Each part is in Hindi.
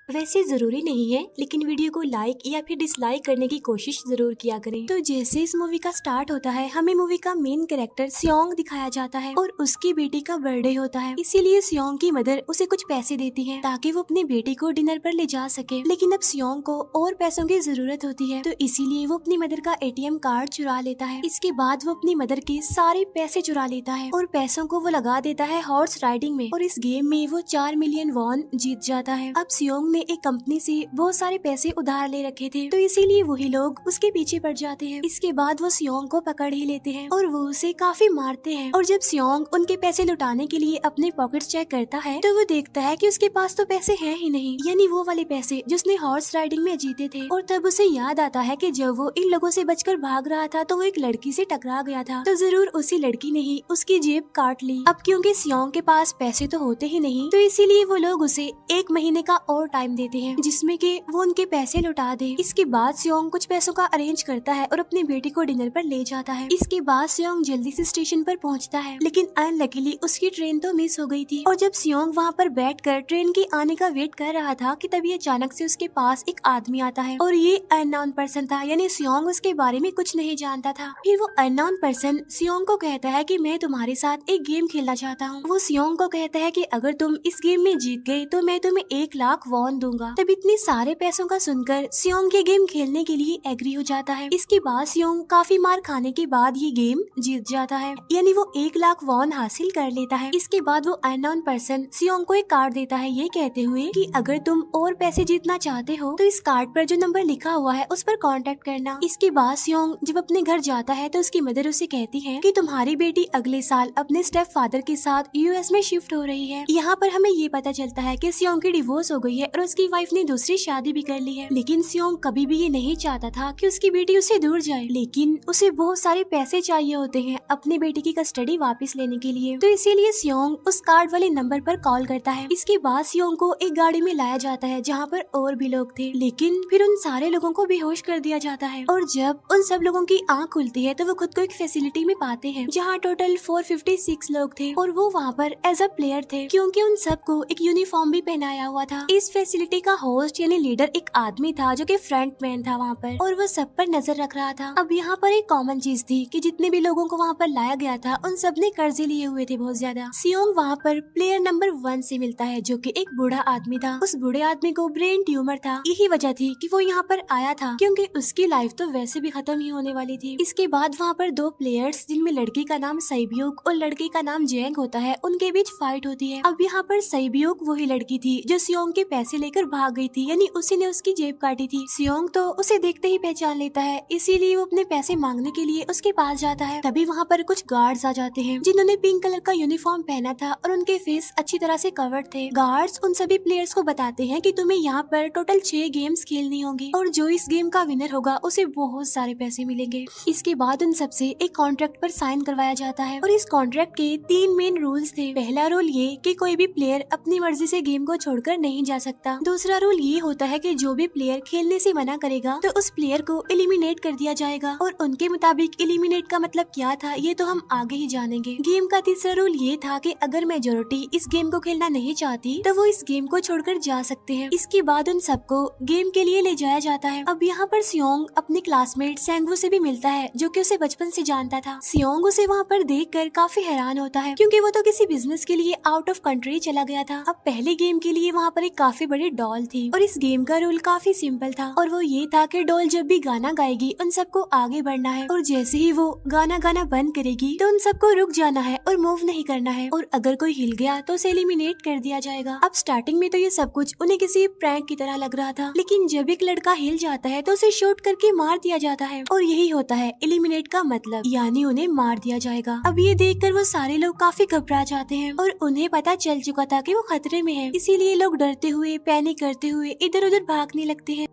वैसे जरूरी नहीं है, लेकिन वीडियो को लाइक या फिर डिसलाइक करने की कोशिश जरूर किया करें। तो जैसे इस मूवी का स्टार्ट होता है, हमें मूवी का मेन कैरेक्टर सियोंग दिखाया जाता है और उसकी बेटी का बर्थडे होता है। इसीलिए सियोंग की मदर उसे कुछ पैसे देती है ताकि वो अपनी बेटी को डिनर पर ले जा सके। लेकिन अब सियोंग को और पैसों की जरूरत होती है, तो इसीलिए वो अपनी मदर का एटीएम कार्ड चुरा लेता है। इसके बाद वो अपनी मदर के सारे पैसे चुरा लेता है और पैसों को वो लगा देता है हॉर्स राइडिंग में, और इस गेम में वो 4 मिलियन वॉन जीत जाता है। अब सियोंग ने एक कंपनी से बहुत सारे पैसे उधार ले रखे थे, तो इसीलिए वही लोग उसके पीछे पड़ जाते हैं। इसके बाद वो सियोंग को पकड़ ही लेते हैं और वो उसे काफी मारते हैं। और जब सियोंग उनके पैसे लुटाने के लिए अपने पॉकेट्स चेक करता है, तो वो देखता है कि उसके पास तो पैसे हैं ही नहीं, यानी वो वाले पैसे जिसने हॉर्स राइडिंग में जीते थे। और तब उसे याद आता है कि जब वो इन लोगों से बचकर भाग रहा था तो वो एक लड़की से टकरा गया था, तो जरूर उसी लड़की ने ही उसकी जेब काट ली। अब क्योंकि सियोंग के पास पैसे तो होते ही नहीं, तो इसीलिए वो लोग उसे 1 महीने का और टाइम देते हैं जिसमें कि वो उनके पैसे लौटा दे। इसके बाद सियोंग कुछ पैसों का अरेंज करता है और अपनी बेटी को डिनर पर ले जाता है। इसके बाद सियोंग जल्दी से स्टेशन पर पहुंचता है, लेकिन अनलकीली उसकी ट्रेन तो मिस हो गई थी। और जब सियोंग वहां पर बैठकर ट्रेन के आने का वेट कर रहा था कि तभी अचानक से उसके पास एक आदमी आता है, और ये अननोन पर्सन था, यानी सियोंग उसके बारे में कुछ नहीं जानता था। फिर वो अननोन पर्सन सियोंग को कहता है कि मैं तुम्हारे साथ एक गेम खेलना चाहता हूँ। वो सियोंग को कहता है कि अगर तुम इस गेम में जीत गए तो मैं तुम्हें 1 लाख वॉन दूंगा। तब इतने सारे पैसों का सुनकर सियोंग ये गेम खेलने के लिए एग्री हो जाता है। इसके बाद सियोंग काफी मार खाने के बाद ये गेम जीत जाता है, यानी वो 1 लाख वॉन हासिल कर लेता है। इसके बाद वो अननोन पर्सन सियोंग को एक कार्ड देता है, ये कहते हुए कि अगर तुम और पैसे जीतना चाहते हो तो इस कार्ड पर जो नंबर लिखा हुआ है उस पर कांटेक्ट करना। इसके बाद सियोंग जब अपने घर जाता है तो उसकी मदर उसे कहती है कि तुम्हारी बेटी अगले साल अपने स्टेप फादर के साथ यूएस में शिफ्ट हो रही है। यहाँ पर हमें ये पता चलता है कि सियोंग की डिवोर्स हो गई है और उसकी वाइफ ने दूसरी शादी भी कर ली है। लेकिन सियोंग कभी भी ये नहीं चाहता था कि उसकी बेटी उससे दूर जाए, लेकिन उसे बहुत सारे पैसे चाहिए होते हैं अपनी बेटी की कस्टडी वापस लेने के लिए, तो इसीलिए सियोंग उस कार्ड वाले नंबर पर कॉल करता है। इसके बाद सियोंग को एक गाड़ी में लाया जाता है जहाँ पर और भी लोग थे, लेकिन फिर उन सारे लोगों को बेहोश कर दिया जाता है। और जब उन सब लोगों की आँख खुलती है तो वो खुद को एक फैसिलिटी में पाते हैं जहाँ टोटल 456 लोग थे, और वो वहाँ पर एज अ प्लेयर थे क्योंकि उन सबको एक यूनिफॉर्म भी पहनाया हुआ था। इस फैसिलिटी का होस्ट यानी लीडर एक आदमी था जो कि फ्रंट मैन था वहाँ पर, और वो सब पर नजर रख रहा था। अब यहाँ पर एक कॉमन चीज थी कि जितने भी लोगों को वहाँ पर लाया गया था उन सब ने कर्जे लिए हुए थे बहुत ज्यादा। सियोंग वहाँ पर प्लेयर नंबर 1 से मिलता है जो कि एक बूढ़ा आदमी था। उस बूढ़े आदमी को ब्रेन ट्यूमर था, यही वजह थी कि वो यहाँ पर आया था क्योंकि उसकी लाइफ तो वैसे भी खत्म ही होने वाली थी। इसके बाद वहाँ पर 2 प्लेयर्स जिनमें लड़की का नाम सैब्यूक और लड़के का नाम जेंग होता है, उनके बीच फाइट होती है। अब यहाँ पर सैब्यूक वही लड़की थी जो सियोंग के पैसे लेकर भाग गई थी, यानी उसी ने उसकी जेब काटी थी। सियोंग तो उसे देखते ही पहचान लेता है, इसीलिए वो अपने पैसे मांगने के लिए उसके पास जाता है। तभी वहाँ पर कुछ गार्ड्स आ जाते हैं जिन्होंने पिंक कलर का यूनिफॉर्म पहना था और उनके फेस अच्छी तरह से कवर्ड थे। गार्ड्स उन सभी प्लेयर्स को बताते हैं कि तुम्हें यहाँ पर टोटल 6 गेम्स खेलनी होंगी और जो इस गेम का विनर होगा उसे बहुत सारे पैसे मिलेंगे। इसके बाद उन सबसे एक कॉन्ट्रैक्ट पर साइन करवाया जाता है और इस कॉन्ट्रैक्ट के 3 मेन रूल्स थे। पहला रूल ये कि कोई भी प्लेयर अपनी मर्जी से गेम को छोड़कर नहीं जा सकता। दूसरा रूल ये होता है कि जो भी प्लेयर खेलने से मना करेगा तो उस प्लेयर को एलिमिनेट कर दिया जाएगा, और उनके मुताबिक एलिमिनेट का मतलब क्या था ये तो हम आगे ही जानेंगे। गेम का तीसरा रूल ये था कि अगर मेजोरिटी इस गेम को खेलना नहीं चाहती तो वो इस गेम को छोड़कर जा सकते हैं। इसके बाद उन सबको गेम के लिए ले जाया जाता है। अब यहाँ पर सियोंग अपने क्लासमेट सेंगवू से भी मिलता है जो कि उसे बचपन से जानता था। सियोंग उसे वहाँ पर देखकर काफी हैरान होता है क्योंकि वो तो किसी बिजनेस के लिए आउट ऑफ कंट्री चला गया था। अब पहले गेम के लिए वहाँ पर एक काफी बड़ी डॉल थी और इस गेम का रूल काफी सिंपल था, और वो ये था कि डॉल जब भी गाना गाएगी उन सबको आगे बढ़ना है, और जैसे ही वो गाना गाना बंद करेगी तो उन सबको रुक जाना है और मूव नहीं करना है, और अगर कोई हिल गया तो उसे एलिमिनेट कर दिया जाएगा। अब स्टार्टिंग में तो ये सब कुछ उन्हें किसी प्रैंक की तरह लग रहा था, लेकिन जब एक लड़का हिल जाता है तो उसे शूट करके मार दिया जाता है, और यही होता है एलिमिनेट का मतलब, यानी उन्हें मार दिया जाएगा। अब ये देखकर वो सारे लोग काफी घबरा जाते हैं और उन्हें पता चल चुका था कि वो खतरे में है, इसीलिए लोग डरते हुए पैनिक करते हुए इधर उधर भागने लगते हैं।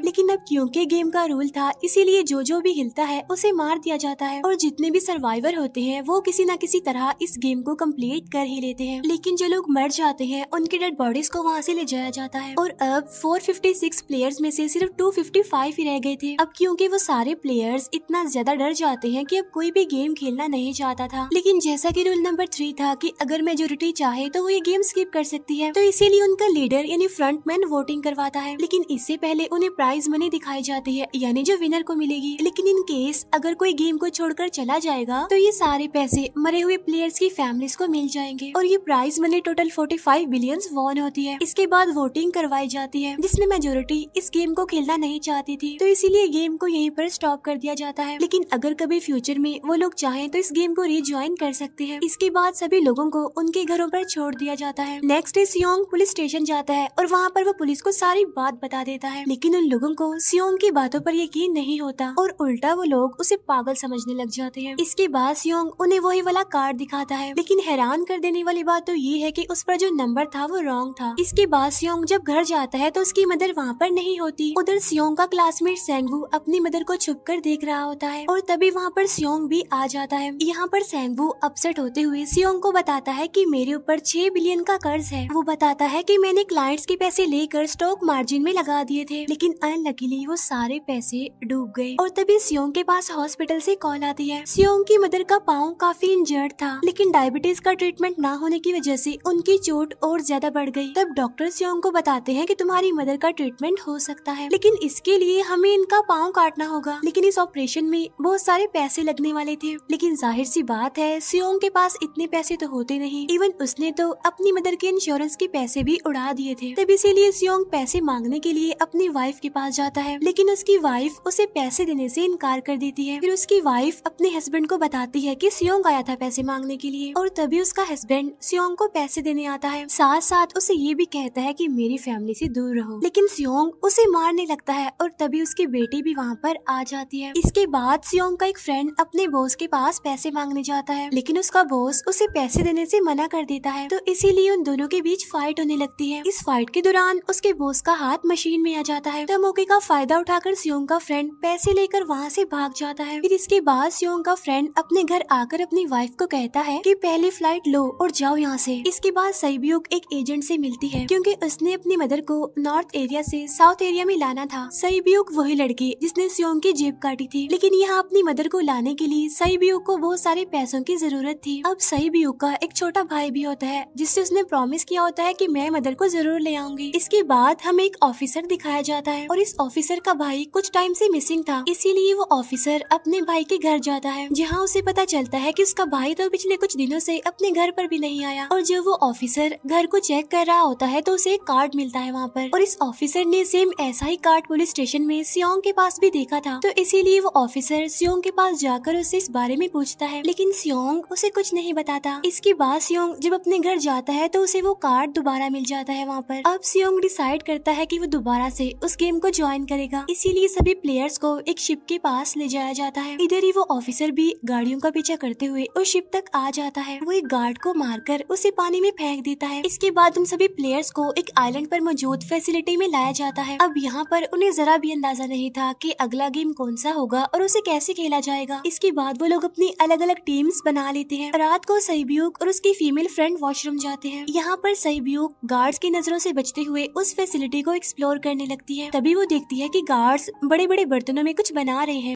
लेकिन अब क्योंकि गेम का रूल था इसीलिए जो भी हिलता है उसे मार दिया जाता है और जितने भी सर्वाइवर होते हैं वो किसी न किसी तरह इस गेम को कंप्लीट कर ही लेते हैं। लेकिन जो लोग मर जाते हैं उनकी डेड बॉडीज को वहाँ से ले जाया जाता है और अब 456 प्लेयर्स में से सिर्फ 255 ही रह गए थे। अब क्योंकि वो सारे प्लेयर्स इतना ज्यादा डर जाते हैं कि अब कोई भी गेम खेलना नहीं चाहता था। लेकिन जैसा कि रूल नंबर 3 था कि अगर मेजोरिटी चाहे तो वो ये गेम स्किप कर सकती है, तो इसीलिए उनका लीडर यानी फ्रंटमैन वोटिंग करवाता है। लेकिन इससे पहले उन्हें प्राइज मनी दिखाई जाती है यानी जो विनर को मिलेगी। लेकिन इन केस अगर कोई गेम को छोड़कर चला जाएगा तो ये सारे पैसे मरे हुए प्लेयर्स की फैमिलीज को मिल जाएंगे और ये prize money total 45 billion won होती है। इसके बाद वोटिंग करवाई जाती है जिसमें मेजोरिटी इस गेम को खेलना नहीं चाहती थी, तो इसीलिए गेम को यहीं पर स्टॉप कर दिया जाता है। लेकिन अगर कभी फ्यूचर में वो लोग चाहें तो इस गेम को रिज्वाइन कर सकते हैं। इसके बाद सभी लोगों को उनके घरों पर छोड़ दिया जाता है। नेक्स्ट डे सियोंग पुलिस स्टेशन जाता है और वहाँ पर वो पुलिस को सारी बात बता देता है। लेकिन उन लोगों को सियोंग की बातों पर यकीन नहीं होता और उल्टा वो लोग उसे पागल समझने लग जाते हैं। इसके बाद सियोंग उन्हें वही वाला कार्ड दिखाता है, लेकिन हैरान कर देने वाली बात तो ये है कि उस पर जो नंबर था वो रॉन्ग था। इसके बाद सियोंग जब घर जाता है तो उसकी मदर वहाँ पर नहीं होती। उधर सियोंग का क्लासमेट सेंगवू अपनी मदर को छुपकर देख रहा होता है और तभी वहाँ पर सियोंग भी आ जाता है। यहाँ पर सेंगवू अपसेट होते हुए सियोंग को बताता है कि मेरे ऊपर 6 बिलियन का कर्ज है। वो बताता है कि मैंने क्लाइंट्स के पैसे लेकर स्टॉक मार्जिन में लगा दिए थे, लेकिन अनलकीली वो सारे पैसे डूब गए। और तभी सियोंग के पास हॉस्पिटल से कॉल आती है। सियोंग की मदर का पाँव काफी इंजर्ड था, लेकिन डायबिटीज का ट्रीटमेंट ना होने की वजह से उनकी चोट और ज्यादा बढ़ गई। तब डॉक्टर सियोंग को बताते हैं कि तुम्हारी मदर का ट्रीटमेंट हो सकता है, लेकिन इसके लिए हमें इनका पाँव काटना होगा। लेकिन इस ऑपरेशन में बहुत सारे पैसे लगने वाले थे। लेकिन जाहिर सी बात है सियोंग के पास इतने पैसे तो होते नहीं। इवन उसने तो अपनी मदर के इंश्योरेंस के पैसे भी उड़ा दिए थे। तब इसीलिए सियोंग पैसे मांगने के लिए अपनी वाइफ के पास जाता है, लेकिन उसकी वाइफ उसे पैसे देने से इनकार कर देती है। फिर उसकी वाइफ अपने हस्बैंड को बताती है कि सियोंग आया था पैसे मांगने के लिए और तभी उसका हस्बैंड सियोंग को पैसे देने आता है। साथ साथ उसे ये भी कहता है कि मेरी फैमिली से दूर रहो। लेकिन सियोंग उसे मारने लगता है और तभी उसकी बेटी भी वहाँ पर आ जाती है। इसके बाद सियोंग का एक फ्रेंड अपने बॉस के पास पैसे मांगने जाता है, लेकिन उसका बॉस उसे पैसे देने से मना कर देता है, तो इसीलिए उन दोनों के बीच फाइट होने लगती है। इस फाइट के दौरान उसके बॉस का हाथ मशीन में आ जाता है, तो मौके का फायदा उठाकर सियोंग का फ्रेंड पैसे लेकर वहाँ से भाग जाता है। फिर इसके बाद सियोंग का फ्रेंड अपने घर आकर अपनी वाइफ को कहता है कि पहली फ्लाइट लो और जाओ यहाँ से। इसके बाद सईब्यूक एक एजेंट से मिलती है क्योंकि उसने अपनी मदर को नॉर्थ एरिया से साउथ एरिया में लाना था। सईब्यूक वही लड़की जिसने सियोंग की जेब काटी थी, लेकिन यहाँ अपनी मदर को लाने के लिए सईब्यूक को बहुत सारे पैसों की जरूरत थी। अब सईब्यूक का एक छोटा भाई भी होता है जिससे उसने प्रॉमिस किया होता है कि मैं मदर को जरूर ले आऊंगी। इसके बाद हमें एक ऑफिसर दिखाया जाता है और इस ऑफिसर का भाई कुछ टाइम से मिसिंग था, इसीलिए वो ऑफिसर अपने भाई के घर जाता है, जहाँ उसे पता चलता है कि उसका भाई तो पिछले कुछ दिनों से अपने घर पर भी नहीं आया। और जब वो ऑफिसर घर को चेक कर रहा होता है तो उसे एक कार्ड मिलता है वहाँ पर, और इस ऑफिसर ने सेम ऐसा ही कार्ड पुलिस स्टेशन में सियोंग के पास भी देखा था, तो इसीलिए वो ऑफिसर सियोंग के पास जाकर उससे इस बारे में पूछता है, लेकिन सियोंग उसे कुछ नहीं बताता। इसके बाद सियोंग जब अपने घर जाता है तो उसे वो कार्ड दोबारा मिल जाता है वहाँ पर। अब सियोंग डिसाइड करता है कि वो दोबारा से उस गेम को ज्वाइन करेगा, इसीलिए सभी प्लेयर्स को एक शिप के पास ले जाया जाता है। इधर ही वो ऑफिसर भी गाड़ियों का पीछा करते हुए उस शिप तक आ जाता है। वो एक गार्ड को मारकर उसे पानी में फेंक देता है। इसके बाद उन सभी प्लेयर्स को एक आइलैंड पर मौजूद फैसिलिटी में लाया जाता है। अब यहाँ पर उन्हें जरा भी अंदाजा नहीं था कि अगला गेम कौन सा होगा और उसे कैसे खेला जाएगा। इसके बाद वो लोग अपनी अलग अलग टीम्स बना लेते हैं। रात को सईब्यूक और उसकी फीमेल फ्रेंड वॉशरूम जाते हैं। यहाँ पर सईब्यूक गार्ड्स की नजरों से बचते हुए उस फैसिलिटी को एक्सप्लोर करने लगती है। तभी वो देखती है कि गार्ड्स बड़े बड़े बर्तनों में कुछ बना रहे हैं,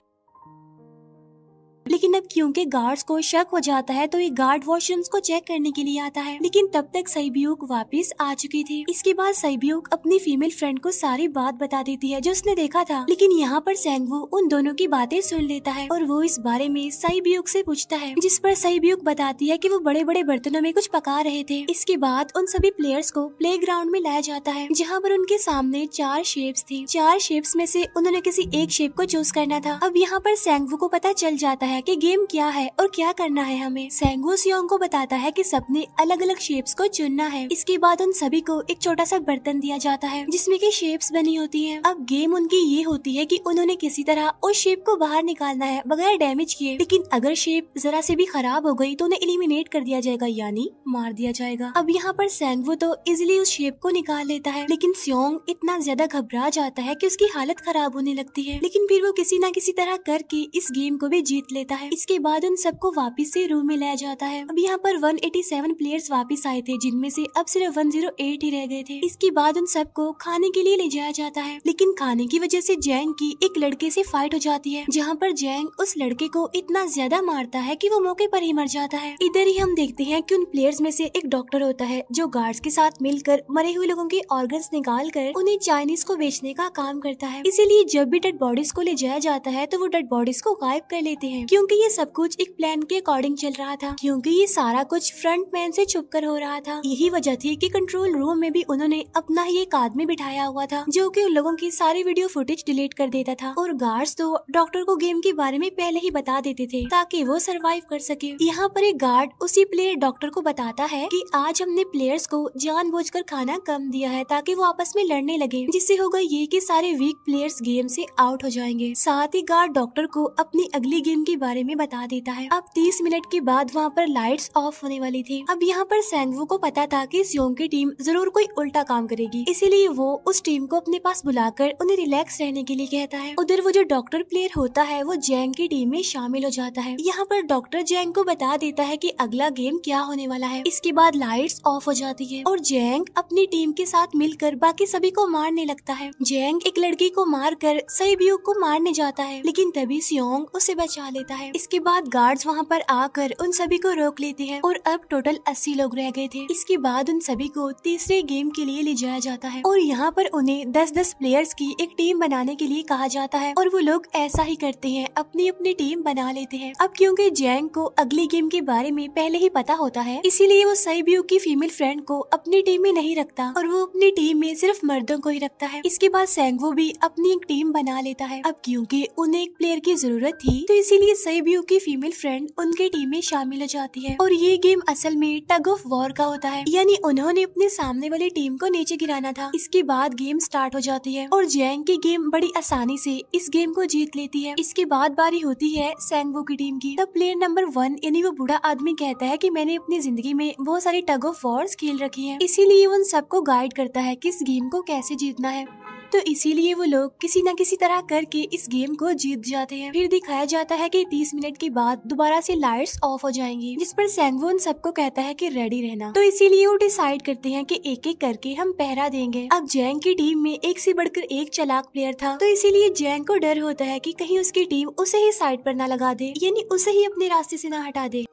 लेकिन अब क्योंकि गार्ड्स को शक हो जाता है तो ये गार्ड वॉशरूम्स को चेक करने के लिए आता है, लेकिन तब तक सईब्यूक वापस आ चुकी थी। इसके बाद सईब्यूक अपनी फीमेल फ्रेंड को सारी बात बता देती है जो उसने देखा था, लेकिन यहाँ पर सेंगवू उन दोनों की बातें सुन लेता है और वो इस बारे में सईब्यूक से पूछता है, जिस पर सईब्यूक बताती है कि वो बड़े बड़े बर्तनों में कुछ पका रहे थे। इसके बाद उन सभी प्लेयर्स को प्ले ग्राउंड में लाया जाता है, जहाँ पर उनके सामने 4 शेप्स थी। 4 शेप्स में से उन्होंने किसी एक शेप को चूज करना था। अब यहाँ पर सेंगवू को पता चल जाता है कि गेम क्या है और क्या करना है हमें। सेंगवू सियोंग को बताता है कि सबने अलग अलग शेप्स को चुनना है। इसके बाद उन सभी को एक छोटा सा बर्तन दिया जाता है जिसमें की शेप्स बनी होती है। अब गेम उनकी ये होती है कि उन्होंने किसी तरह उस शेप को बाहर निकालना है बगैर डैमेज किए, लेकिन अगर शेप जरा से भी खराब हो गई तो उन्हें एलिमिनेट कर दिया जाएगा, यानी मार दिया जाएगा। अब यहाँ पर सेंगवू तो इजिली उस शेप को निकाल लेता है, लेकिन सियोंग इतना ज्यादा घबरा जाता है कि उसकी हालत खराब होने लगती है, लेकिन फिर वो किसी न किसी तरह करके इस गेम को भी जीत लेता है। इसके बाद उन सबको वापस से रूम में लाया जाता है। अब यहाँ पर 187 प्लेयर्स वापस आए थे, जिनमें से अब सिर्फ 108 ही रह गए थे। इसके बाद उन सबको खाने के लिए ले जाया जाता है, लेकिन खाने की वजह से जैंग की एक लड़के से फाइट हो जाती है, जहाँ पर जैंग उस लड़के को इतना ज्यादा मारता है कि वो मौके पर ही मर जाता है। इधर ही हम देखते हैं कि उन प्लेयर्स में से एक डॉक्टर होता है जो गार्ड्स के साथ मिलकर मरे हुए लोगों के ऑर्गन्स निकाल कर उन्हें चाइनीज को बेचने का काम करता है। इसीलिए जब भी डेड बॉडीज को ले जाया जाता है तो वो डेड बॉडीज को गायब कर लेते हैं, क्योंकि ये सब कुछ एक प्लान के अकॉर्डिंग चल रहा था, क्योंकि ये सारा कुछ फ्रंट मैन से छुप कर हो रहा था। यही वजह थी कि कंट्रोल रूम में भी उन्होंने अपना ही एक आदमी बिठाया हुआ था जो कि उन लोगों की सारी वीडियो फुटेज डिलीट कर देता था, और गार्ड्स तो डॉक्टर को गेम के बारे में पहले ही बता देते थे ताकि वो सरवाइव कर सके। यहाँ पर एक गार्ड उसी प्लेयर डॉक्टर को बताता है कि आज हमने प्लेयर्स को जानबूझकर खाना कम दिया है ताकि वो आपस में लड़ने लगे, जिससे होगा ये कि सारे वीक प्लेयर्स गेम से आउट हो जाएंगे। साथ ही गार्ड डॉक्टर को अपनी अगली गेम के बारे में बता देता है। अब 30 मिनट के बाद वहाँ पर लाइट्स ऑफ होने वाली थी। अब यहाँ पर सेंगवू को पता था कि सियोंग की टीम जरूर कोई उल्टा काम करेगी, इसीलिए वो उस टीम को अपने पास बुलाकर उन्हें रिलैक्स रहने के लिए कहता है। उधर वो जो डॉक्टर प्लेयर होता है वो जैंग की टीम में शामिल हो जाता है। यहाँ पर डॉक्टर जैंग को बता देता है कि अगला गेम क्या होने वाला है। इसके बाद लाइट्स ऑफ हो जाती है और जैंग अपनी टीम के साथ मिलकर बाकी सभी को मारने लगता है। जैंग एक लड़की को मारकर सईब्यू को मारने जाता है, लेकिन तभी सियोंग उसे बचा लेता है। इसके बाद गार्ड्स वहाँ पर आकर उन सभी को रोक लेते हैं और अब टोटल 80 लोग रह गए थे। इसके बाद उन सभी को तीसरे गेम के लिए ले जाया जाता है और यहाँ पर उन्हें 10-10 प्लेयर्स की एक टीम बनाने के लिए कहा जाता है, और वो लोग ऐसा ही करते हैं, अपनी अपनी टीम बना लेते हैं। अब क्योंकि जैंग को अगली गेम के बारे में पहले ही पता होता है, इसीलिए वो सईब्यू की फीमेल फ्रेंड को अपनी टीम में नहीं रखता और वो अपनी टीम में सिर्फ मर्दों को ही रखता है। इसके बाद सेंगवू भी अपनी एक टीम बना लेता है। अब क्योंकि उन्हें एक प्लेयर की जरूरत थी तो इसीलिए सईब्यू की फीमेल फ्रेंड उनके टीम में शामिल हो जाती है, और ये गेम असल में टग ऑफ वॉर का होता है, यानी उन्होंने अपने सामने वाली टीम को नीचे गिराना था। इसके बाद गेम स्टार्ट हो जाती है और जैंग की गेम बड़ी आसानी से इस गेम को जीत लेती है। इसके बाद बारी होती है सेंगवू की टीम की। तब प्लेयर नंबर 1 यानी वो बूढ़ा आदमी कहता है कि मैंने अपनी जिंदगी में बहुत सारी टग ऑफ वॉर्स खेल रखी हैं, इसीलिए उन सबको गाइड करता है कि इस गेम को कैसे जीतना है। तो इसीलिए वो लोग किसी न किसी तरह करके इस गेम को जीत जाते हैं। फिर दिखाया जाता है कि 30 मिनट के बाद दोबारा से लाइट्स ऑफ हो जाएंगी, जिस पर सेंगवू उन सबको कहता है कि रेडी रहना। तो इसीलिए वो डिसाइड करते हैं कि एक एक करके हम पहरा देंगे। अब जैंग की टीम में एक से बढ़कर एक चालाक प्लेयर था, तो इसीलिए जैंग को डर होता है कि कहीं उसकी टीम उसे ही साइड पर न लगा दे, यानी उसे ही अपने रास्ते से न हटा दे।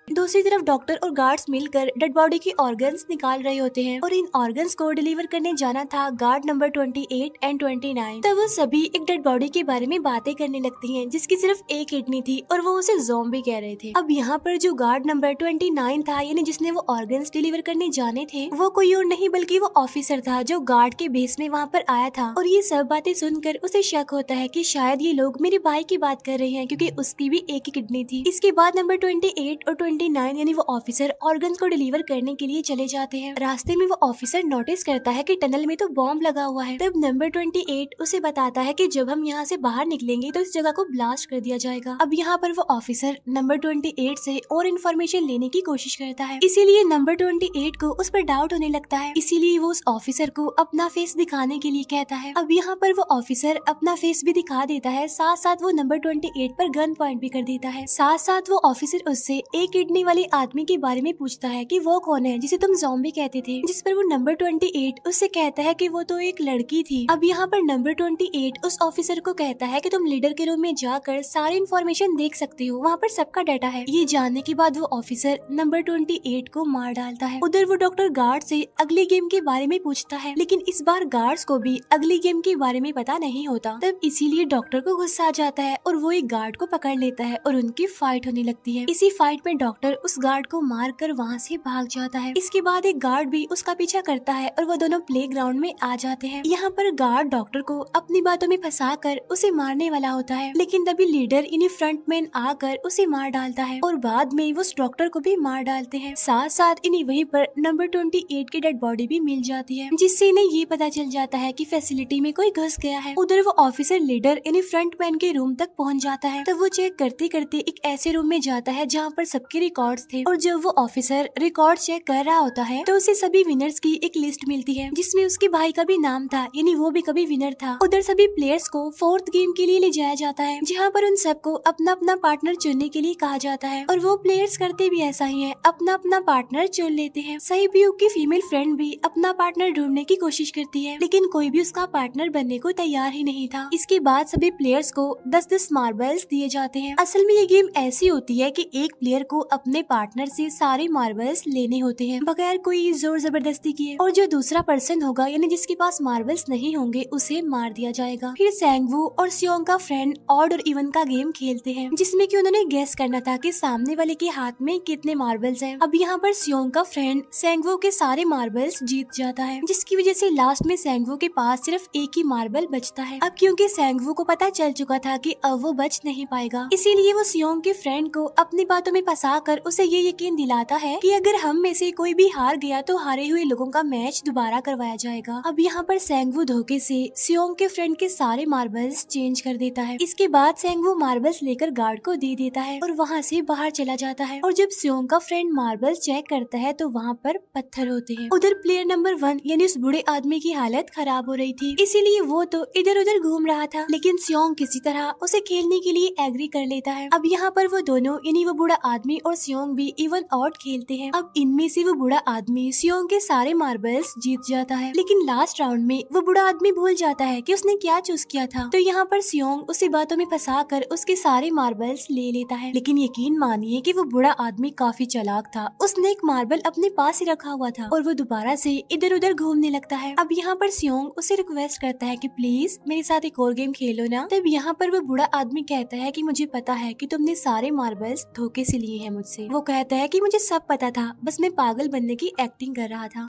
दूसरी तरफ डॉक्टर और गार्ड्स मिलकर डेड बॉडी की ऑर्गन्स निकाल रहे होते हैं और इन ऑर्गन्स को डिलीवर करने जाना था गार्ड नंबर 28 एंड 29। तब वो सभी एक डेड बॉडी के बारे में बातें करने लगती हैं जिसकी सिर्फ एक किडनी थी और वो उसे ज़ॉम्बी कह रहे थे। अब यहाँ पर जो गार्ड नंबर 29 था, यानी जिसने वो ऑर्गन्स डिलीवर करने जाने थे, वो कोई और नहीं बल्कि वो ऑफिसर था जो गार्ड के बेस में वहाँ पर आया था। और ये सब बातें सुनकर उसे शक होता है कि शायद ये लोग मेरे भाई की बात कर रहे हैं, क्योंकि उसकी भी एक ही किडनी थी। इसके बाद नंबर 28 और 29 यानी वो ऑफिसर ऑर्गन्स को डिलीवर करने के लिए चले जाते हैं। रास्ते में वो ऑफिसर नोटिस करता है कि टनल में तो बॉम्ब लगा हुआ है। तब नंबर 28 उसे बताता है कि जब हम यहाँ से बाहर निकलेंगे तो इस जगह को ब्लास्ट कर दिया जाएगा। अब यहाँ पर वो ऑफिसर नंबर 28 से और इन्फॉर्मेशन लेने की कोशिश करता है, इसीलिए नंबर 28 को उस पर डाउट होने लगता है, इसीलिए वो उस ऑफिसर को अपना फेस दिखाने के लिए कहता है। अब यहाँ पर वो ऑफिसर अपना फेस भी दिखा देता है, साथ साथ वो नंबर 28 पर गन पॉइंट भी कर देता है। साथ साथ वो ऑफिसर उससे एक किडनी वाले आदमी के बारे में पूछता है कि वो कौन है जिसे तुम ज़ॉम्बी कहते थे, जिस पर वो नंबर 28 उससे कहता है कि वो तो एक लड़की थी। अब यहाँ पर नंबर 28 उस ऑफिसर को कहता है कि तुम लीडर के रूम में जाकर सारी इन्फॉर्मेशन देख सकते हो, वहाँ पर सबका डाटा है। ये जानने के बाद वो ऑफिसर नंबर 28 को मार डालता है। उधर वो डॉक्टर गार्ड से अगली गेम के बारे में पूछता है, लेकिन इस बार गार्ड्स को भी अगली गेम के बारे में पता नहीं होता। तब इसीलिए डॉक्टर को गुस्सा आ जाता है और वो एक गार्ड को पकड़ लेता है और उनकी फाइट होने लगती है। इसी फाइट में डॉक्टर डॉक्टर उस गार्ड को मार कर वहाँ से भाग जाता है। इसके बाद एक गार्ड भी उसका पीछा करता है और वो दोनों प्लेग्राउंड में आ जाते हैं। यहाँ पर गार्ड डॉक्टर को अपनी बातों में फंसा कर उसे मारने वाला होता है, लेकिन तभी लीडर यानी फ्रंटमैन आकर उसे मार डालता है और बाद में वो उस डॉक्टर को भी मार डालते हैं। साथ साथ इन्हें वहीं पर नंबर 28 की डेड बॉडी भी मिल जाती है, जिससे इन्हें ये पता चल जाता है कि फैसिलिटी में कोई घुस गया है। उधर वो ऑफिसर लीडर यानी फ्रंटमैन के रूम तक पहुंच जाता है। तब वो चेक करते करते एक ऐसे रूम में जाता है जहाँ पर सबके रिकॉर्ड्स थे, और जब वो ऑफिसर रिकॉर्ड चेक कर रहा होता है तो उसे सभी विनर्स की एक लिस्ट मिलती है, जिसमें उसके भाई का भी नाम था, यानी वो भी कभी विनर था। उधर सभी प्लेयर्स को 4th गेम के लिए ले जाया जाता है, जहाँ पर उन सबको अपना अपना पार्टनर चुनने के लिए कहा जाता है, और वो प्लेयर्स करते भी ऐसा ही है, अपना अपना पार्टनर चुन लेते हैं। सहीब्यूक की फीमेल फ्रेंड भी अपना पार्टनर ढूंढने की कोशिश करती है, लेकिन कोई भी उसका पार्टनर बनने को तैयार ही नहीं था। इसके बाद सभी प्लेयर्स को 10-10 मार्बल्स दिए जाते हैं। असल में ये गेम ऐसी होती है कि एक प्लेयर को अपने पार्टनर से सारे मार्बल्स लेने होते हैं बगैर कोई जोर जबरदस्ती किए, और जो दूसरा पर्सन होगा यानी जिसके पास मार्बल्स नहीं होंगे उसे मार दिया जाएगा। फिर सैंगवू और सियोंग का फ्रेंड ऑड और इवन का गेम खेलते हैं, जिसमें कि उन्होंने गेस करना था कि सामने वाले के हाथ में कितने मार्बल्स हैं। अब यहाँ पर सियोंग का फ्रेंड सैंगवू के सारे मार्बल्स जीत जाता है, जिसकी वजह से लास्ट में सैंगवू के पास सिर्फ एक ही मार्बल बचता है। अब क्योंकि सैंगवू को पता चल चुका था कि अब वो बच नहीं पाएगा, इसीलिए वो सियोंग के फ्रेंड को अपनी बातों में फंसा कर उसे ये यकीन दिलाता है कि अगर हम में से कोई भी हार गया तो हारे हुए लोगों का मैच दोबारा करवाया जाएगा। अब यहाँ पर सैंगवू धोखे से सियोंग के फ्रेंड के सारे मार्बल्स चेंज कर देता है। इसके बाद सैंगवू मार्बल्स लेकर गार्ड को दे देता है और वहाँ से बाहर चला जाता है, और जब सियोंग का फ्रेंड मार्बल्स चेक करता है तो वहाँ पर पत्थर होते हैं। उधर प्लेयर नंबर 1 यानी उस बूढ़े आदमी की हालत खराब हो रही थी, इसीलिए वो तो इधर उधर घूम रहा था, लेकिन सियोंग किसी तरह उसे खेलने के लिए एग्री कर लेता है। अब यहाँ पर वो दोनों यानी वो बूढ़ा आदमी और सियोंग भी इवन आउट खेलते हैं। अब इनमें से वो बूढ़ा आदमी सियोंग के सारे मार्बल्स जीत जाता है, लेकिन लास्ट राउंड में वो बूढ़ा आदमी भूल जाता है कि उसने क्या चूज किया था। तो यहाँ पर सियोंग उसे बातों में फंसा कर उसके सारे मार्बल्स ले लेता है, लेकिन यकीन मानिए कि वो बूढ़ा आदमी काफी चालाक था। उसने एक मार्बल अपने पास ही रखा हुआ था और वो दोबारा से इधर उधर घूमने लगता है। अब यहाँ पर सियोंग उसे रिक्वेस्ट करता है कि प्लीज मेरे साथ एक और गेम खेलो ना। तब यहाँ पर वो बूढ़ा आदमी कहता है कि मुझे पता है कि तुमने सारे मार्बल्स धोखे से लिए हैं मुझसे। वो कहता है कि मुझे सब पता था, बस मैं पागल बनने की एक्टिंग कर रहा था।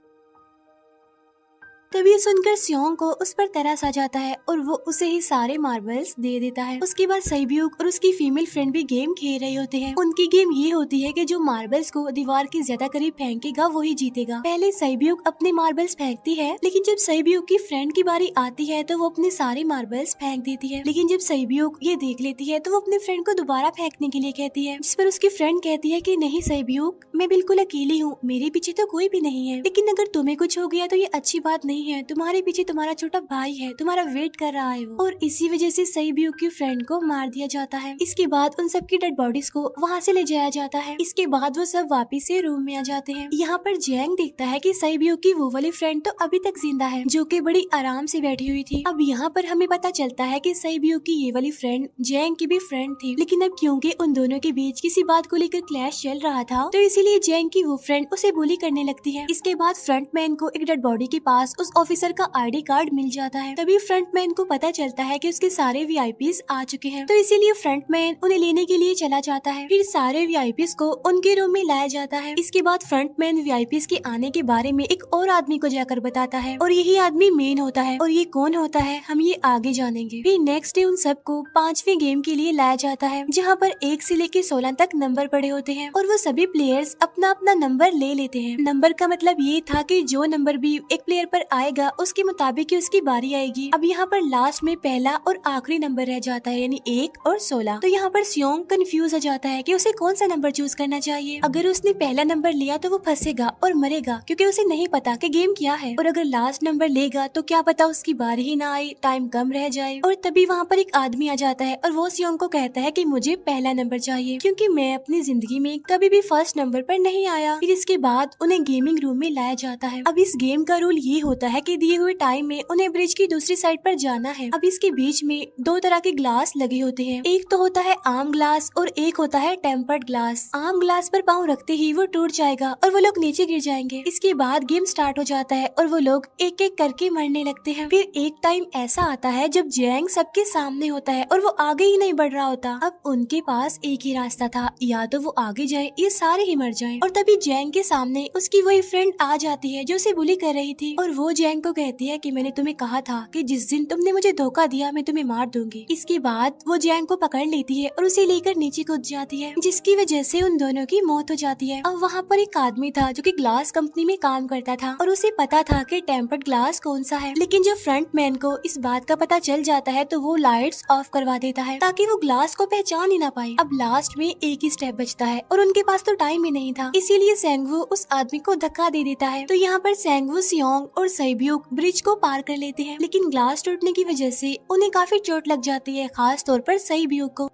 तभी सुनकर सियोंग को उस पर तरस आ जाता है और वो उसे ही सारे मार्बल्स दे देता है। उसके बाद सहीब्यूक और उसकी फीमेल फ्रेंड भी गेम खेल रहे होते हैं। उनकी गेम ये होती है कि जो मार्बल्स को दीवार के ज्यादा करीब फेंकेगा वो ही जीतेगा। पहले सहीब्यूक अपने मार्बल्स फेंकती है, लेकिन जब सहीब्यूक की फ्रेंड की बारी आती है तो वो अपने सारे मार्बल्स फेंक देती है। लेकिन जब सहीब्यूक ये देख लेती है तो वो अपने फ्रेंड को दोबारा फेंकने के लिए कहती है, जिस पर उसकी फ्रेंड कहती है कि नहीं सहीब्यूक, मैं बिल्कुल अकेली हूँ, मेरे पीछे तो कोई भी नहीं है, लेकिन अगर तुम्हें कुछ हो गया तो ये अच्छी बात नहीं है, तुम्हारे पीछे तुम्हारा छोटा भाई है, तुम्हारा वेट कर रहा है वो। और इसी वजह से सहीब्यूक की फ्रेंड को मार दिया जाता है। इसके बाद उन सबकी डेड बॉडीज को वहाँ से ले जाया जाता है। इसके बाद वो सब वापिस से रूम में आ जाते हैं। यहाँ पर जैंग देखता है कि सहीब्यूक की वो वाली फ्रेंड तो अभी तक जिंदा है, जो कि बड़ी आराम से बैठी हुई थी। अब यहाँ पर हमें पता चलता है कि सहीब्यूक की ये वाली फ्रेंड जैंग की भी फ्रेंड थी, लेकिन अब क्योंकि उन दोनों के बीच किसी बात को लेकर क्लैश चल रहा था तो इसीलिए जैंग की वो फ्रेंड उसे बुली करने लगती है। इसके बाद फ्रंटमैन को एक डेड बॉडी के पास उस ऑफिसर का आईडी कार्ड मिल जाता है। तभी फ्रंटमैन को पता चलता है कि उसके सारे वीआईपीज आ चुके हैं, तो इसीलिए फ्रंटमैन उन्हें लेने के लिए चला जाता है। फिर सारे वीआईपीज को उनके रूम में लाया जाता है। इसके बाद फ्रंटमैन वीआईपीज के आने के बारे में एक और आदमी को जाकर बताता है, और यही आदमी मेन होता है। और ये कौन होता है हम ये आगे जानेंगे। फिर नेक्स्ट डे उन सबको 5वें गेम के लिए लाया जाता है, जहाँ पर 1 से लेकर 16 तक नंबर पड़े होते हैं, और वो सभी प्लेयर्स अपना अपना नंबर ले लेते हैं। नंबर का मतलब ये था कि जो नंबर भी एक प्लेयर पर आएगा उसके मुताबिक उसकी बारी आएगी। अब यहाँ पर लास्ट में पहला और आखिरी नंबर रह जाता है, यानी 1 और 16। तो यहाँ पर सियोंग कंफ्यूज हो जाता है कि उसे कौन सा नंबर चूज करना चाहिए। अगर उसने पहला नंबर लिया तो वो फंसेगा और मरेगा, क्योंकि उसे नहीं पता कि गेम क्या है। और अगर लास्ट नंबर लेगा तो क्या पता उसकी बारी ही ना आए, टाइम कम रह जाए। और तभी वहाँ पर एक आदमी आ जाता है और वो सियोंग को कहता है कि मुझे पहला नंबर चाहिए, क्योंकि मैं अपनी जिंदगी में कभी भी फर्स्ट नंबर पर नहीं आया। फिर इसके बाद उन्हें गेमिंग रूम में लाया जाता है। अब इस गेम का रूल ये होता है कि दिए हुए टाइम में उन्हें ब्रिज की दूसरी साइड पर जाना है। अब इसके बीच में दो तरह के ग्लास लगे होते हैं, एक तो होता है आम ग्लास और एक होता है टेम्पर्ड ग्लास। आम ग्लास पर पाँव रखते ही वो टूट जाएगा और वो लोग नीचे गिर जाएंगे। इसके बाद गेम स्टार्ट हो जाता है और वो लोग एक एक करके मरने लगते हैं। फिर एक टाइम ऐसा आता है जब जैंग सबके सामने होता है और वो आगे ही नहीं बढ़ रहा होता। अब उनके पास एक ही रास्ता था, या तो वो आगे जाए या सारे ही मर जाएं। और तभी जैंग के सामने उसकी वही फ्रेंड आ जाती है जो उसे बुली कर रही थी, और वो जैंग को कहती है कि मैंने तुम्हें कहा था कि जिस दिन तुमने मुझे धोखा दिया मैं तुम्हें मार दूंगी। इसके बाद वो जैंग को पकड़ लेती है और उसे लेकर नीचे कूद जाती है, जिसकी वजह से उन दोनों की मौत हो जाती है। अब वहाँ पर एक आदमी था जो कि ग्लास कंपनी में काम करता था और उसे पता था कि टेम्पर्ड ग्लास कौन सा है, लेकिन जब फ्रंट मैन को इस बात का पता चल जाता है तो वो लाइट्स ऑफ करवा देता है ताकि वो ग्लास को पहचान ही ना पाए। अब लास्ट में एक ही स्टेप बचता है और उनके पास तो टाइम ही नहीं था, इसीलिए सेंगवू उस आदमी को धक्का दे देता है। तो यहाँ पर सेंगवू, सियोंग और सैब्यूक ब्रिज को पार कर लेते हैं, लेकिन ग्लास टूटने की वजह से उन्हें काफी चोट लग जाती है, खास तौर पर सैब्यूक को।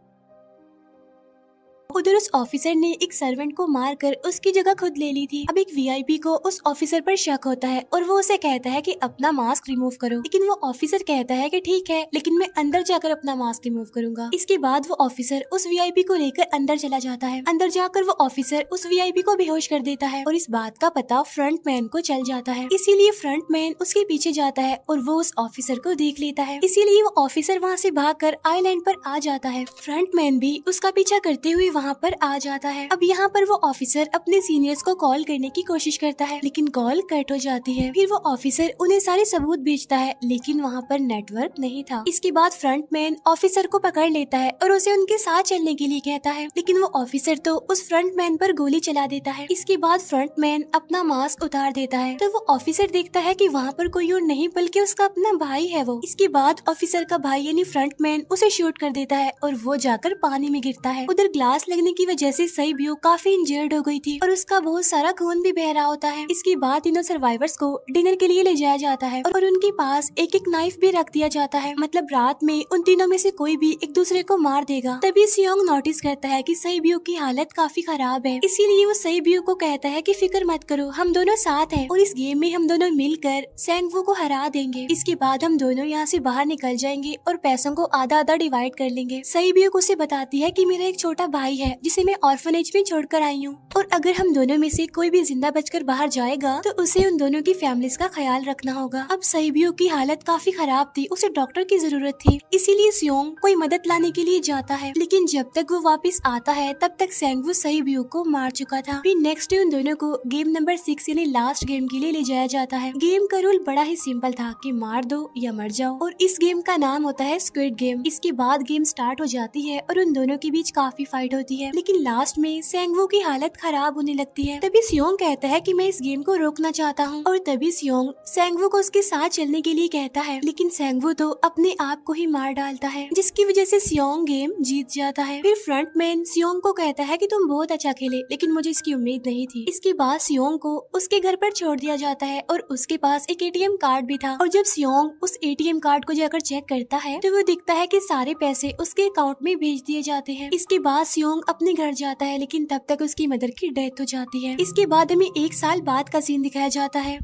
उधर उस ऑफिसर ने एक सर्वेंट को मारकर उसकी जगह खुद ले ली थी। अब एक वीआईपी को उस ऑफिसर पर शक होता है और वो उसे कहता है कि अपना मास्क रिमूव करो, लेकिन वो ऑफिसर कहता है कि ठीक है, लेकिन मैं अंदर जाकर अपना मास्क रिमूव करूंगा। इसके बाद वो ऑफिसर उस वीआईपी को लेकर अंदर चला जाता है। अंदर जाकर वो ऑफिसर उस वीआईपी को बेहोश कर देता है और इस बात का पता फ्रंट मैन को चल जाता है, इसीलिए फ्रंट मैन उसके पीछे जाता है और वो उस ऑफिसर को देख लेता है, इसीलिए वो ऑफिसर वहाँ से भागकर आइलैंड पर आ जाता है। फ्रंट मैन भी उसका पीछा करते हुए वहाँ पर आ जाता है। अब यहाँ पर वो ऑफिसर अपने सीनियर्स को कॉल करने की कोशिश करता है, लेकिन कॉल कट हो जाती है। फिर वो ऑफिसर उन्हें सारे सबूत भेजता है, लेकिन वहाँ पर नेटवर्क नहीं था। इसके बाद फ्रंट मैन ऑफिसर को पकड़ लेता है और उसे उनके साथ चलने के लिए कहता है, लेकिन वो ऑफिसर तो उस फ्रंट मैन पर गोली चला देता है। इसके बाद फ्रंट मैन अपना मास्क उतार देता है, तो वो ऑफिसर देखता है कि वहाँ पर कोई और नहीं बल्कि उसका अपना भाई है वो। इसके बाद ऑफिसर का भाई यानी फ्रंट मैन उसे शूट कर देता है और वो जाकर पानी में गिरता है। उधर ग्लास लगने की वजह से सैब्यूक काफी इंजर्ड हो गई थी और उसका बहुत सारा खून भी बह रहा होता है। इसके बाद तीनों सर्वाइवर्स को डिनर के लिए ले जाया जाता है और उनके पास एक एक नाइफ भी रख दिया जाता है, मतलब रात में उन तीनों में से कोई भी एक दूसरे को मार देगा। तभी सियोंग नोटिस करता है कि सैब्यूक की हालत काफी खराब है, इसीलिए वो सैब्यूक को कहता है कि फिक्र मत करो, हम दोनों साथ हैं और इस गेम में हम दोनों मिलकर सेंगवू को हरा देंगे। इसके बाद हम दोनों यहाँ से बाहर निकल जाएंगे और पैसों को आधा आधा डिवाइड कर लेंगे। सैब्यूक उसे बताती है कि मेरा एक छोटा भाई है जिसे मैं ऑर्फनेज में छोड़कर आई हूँ, और अगर हम दोनों में से कोई भी जिंदा बचकर बाहर जाएगा तो उसे उन दोनों की फैमिलीज का ख्याल रखना होगा। अब सैब्यूक की हालत काफी खराब थी, उसे डॉक्टर की जरूरत थी, इसीलिए सियोंग कोई मदद लाने के लिए जाता है, लेकिन जब तक वो वापस आता है तब तक सेंगवू सैब्यूक को मार चुका था। फिर नेक्स्ट डे उन दोनों को गेम नंबर 6 यानी लास्ट गेम के लिए ले जाया जाता है। गेम का रूल बड़ा ही सिंपल था कि मार दो या मर जाओ, और इस गेम का नाम होता है स्क्विड गेम। इसके बाद गेम स्टार्ट हो जाती है और उन दोनों के बीच काफी फाइट होती है, लेकिन लास्ट में सेंगवू की हालत खराब होने लगती है। तभी सियोंग कहता है कि मैं इस गेम को रोकना चाहता हूँ, और तभी सियोंग सेंगवू को उसके साथ चलने के लिए कहता है, लेकिन सेंगवू तो अपने आप को ही मार डालता है, जिसकी वजह से सियोंग गेम जीत जाता है। फिर फ्रंट मैन सियोंग को कहता है कि तुम बहुत अच्छा खेले, लेकिन मुझे इसकी उम्मीद नहीं थी। इसके बाद सियोंग को उसके घर पर छोड़ दिया जाता है और उसके पास एक एटीएम कार्ड भी था, और जब सियोंग उस एटीएम कार्ड को जाकर चेक करता है तो वो दिखता है कि सारे पैसे उसके अकाउंट में भेज दिए जाते हैं। इसके बाद सियोंग अपने घर जाता है, लेकिन तब तक उसकी मदर की डेथ हो जाती है। इसके बाद हमें 1 साल बाद का सीन दिखाया जाता है,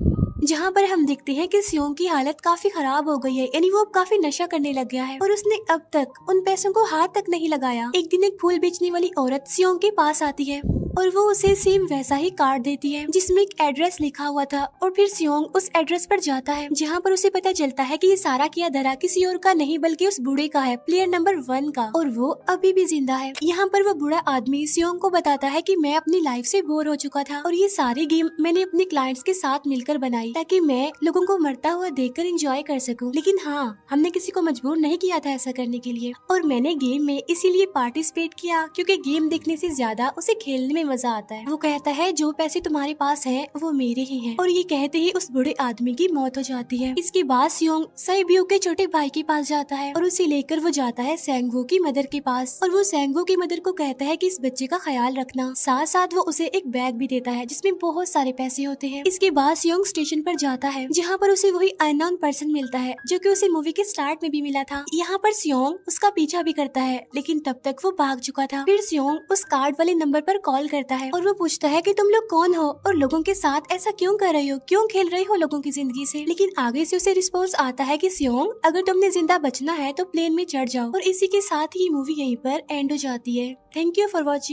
जहाँ पर हम देखते हैं कि सियोंग की हालत काफी खराब हो गई है, यानी वो अब काफी नशा करने लग गया है और उसने अब तक उन पैसों को हाथ तक नहीं लगाया। एक दिन एक फूल बेचने वाली औरत सियोंग के पास आती है और वो उसे सेम वैसा ही कार्ड देती है जिसमें एक एड्रेस लिखा हुआ था, और फिर सियोंग उस एड्रेस पर जाता है जहाँ पर उसे पता चलता है कि ये सारा किया धरा किसी और का नहीं बल्कि उस बूढ़े का है, प्लेयर नंबर 1 का, और वो अभी भी जिंदा है। यहाँ पर वो बूढ़ा आदमी सियोंग को बताता है कि मैं अपनी लाइफ से बोर हो चुका था और ये सारी गेम मैंने अपने क्लाइंट्स के साथ मिलकर बनाई ताकि मैं लोगों को मरता हुआ देखकर एंजॉय कर सकूं, लेकिन हाँ, हमने किसी को मजबूर नहीं किया था ऐसा करने के लिए, और मैंने गेम में इसीलिए पार्टिसिपेट किया क्योंकि गेम देखने से ज्यादा उसे खेलने में मजा आता है। वो कहता है जो पैसे तुम्हारे पास है वो मेरे ही हैं, और ये कहते ही उस बूढ़े आदमी की मौत हो जाती है। इसके बाद सियोंग सैब्यूक के छोटे भाई के पास जाता है और उसे लेकर वो जाता है सेंगवू की मदर के पास, और वो सेंगवू की मदर को कहता है कि इस बच्चे का ख्याल रखना, साथ साथ वो उसे एक बैग भी देता है जिसमें बहुत सारे पैसे होते हैं। इसके बाद सियोंग स्टेशन पर जाता है जहाँ पर उसे वही अननोन पर्सन मिलता है जो कि उसे मूवी के स्टार्ट में भी मिला था। यहाँ पर सियोंग उसका पीछा भी करता है, लेकिन तब तक वो भाग चुका था। फिर सियोंग उस कार्ड वाले नंबर पर कॉल करता है और वो पूछता है कि तुम लोग कौन हो और लोगों के साथ ऐसा क्यों कर रही हो, क्यों खेल रही हो लोगों की जिंदगी से। लेकिन आगे से उसे रिस्पॉन्स आता है कि सियोंग, अगर तुमने जिंदा बचना है तो प्लेन में चढ़ जाओ। और इसी के साथ ये मूवी यहीं पर एंड हो जाती है। Thank you for watching.